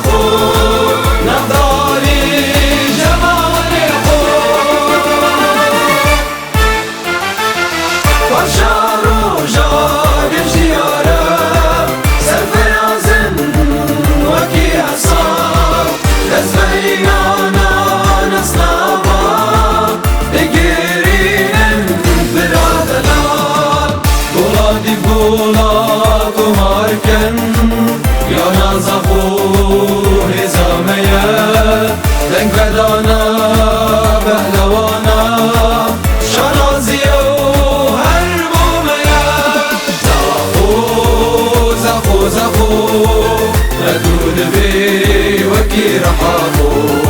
زخو نضالي جمالي خو فرشار وجار جيارة سرفرازن وكي أصاب لزبيانا نصنابا بقيرين برادلال بولادي بولاد وماركن يانا زخور زامية دنگ بدانا بهلوانا شرازية وهربومية زخو ردود بي وكي رحاخو